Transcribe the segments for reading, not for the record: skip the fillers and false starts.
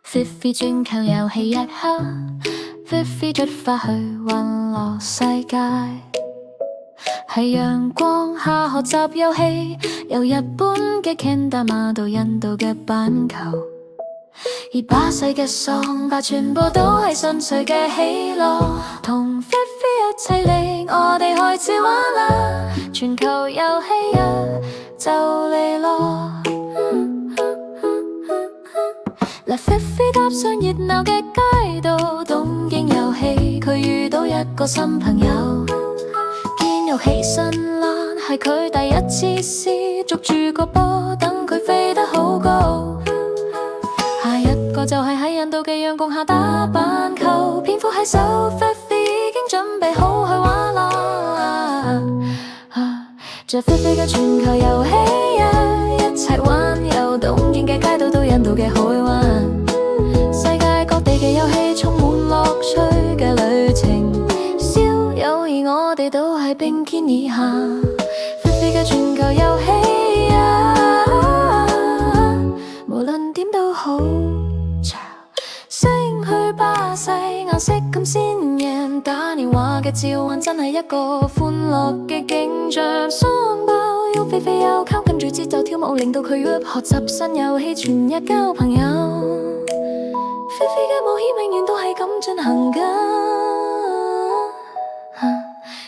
Fifi 轉球遊戲一刻 Fifi 出發去環遊世界，喺陽光下學習遊戲，由日本嘅 Kendama 到印度嘅板球，而巴西嘅桑巴全部都係純粹嘅喜樂，同 Fifi 一齊嚟，我哋開始玩啦！全球遊戲啊，就嚟咯！嗱 Fifi 踏上熱鬧嘅街道，東京遊戲佢遇到一個新朋友，見遊戲新爛係佢第一次試，捉住個波等佢飛得好高。下一個就係喺印度嘅陽光下打板球，蝙蝠喺手 Fifi 已經準備好去玩啦。着 Fifi 嘅全球遊戲啊，一齊玩由東京嘅街道到印度嘅海灣，世界各地嘅遊戲充滿樂趣嘅旅程，笑友誼我哋都係並肩以下。Fifi 嘅全球遊戲啊，無論點都好。升去巴西，顏色咁鮮豔，打電話嘅召喚真係一個歡樂嘅景象。雙胞要飛飛又靠，跟住節奏跳舞，令到佢學習新遊戲，全日交朋友。Fifi 嘅冒險永遠都係咁進行㗎。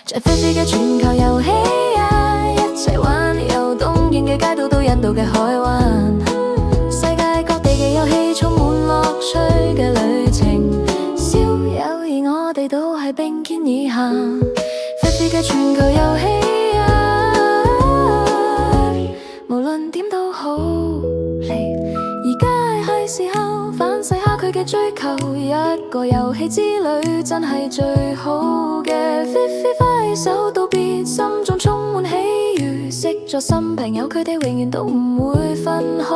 在 Fifi 嘅全球遊戲啊，一齊玩由東京嘅街道到印度嘅海灣，世界各地嘅遊戲充滿樂趣嘅旅程，笑友誼我哋都係並肩以下。Fifi 嘅全球遊戲啊，無論點都好嚟，而家係時候反噬下佢嘅追求，一個遊戲之旅真係最好嘅。Fifi 揮手道別，心中充滿喜悅，識咗新朋友，佢哋永遠都唔會分開。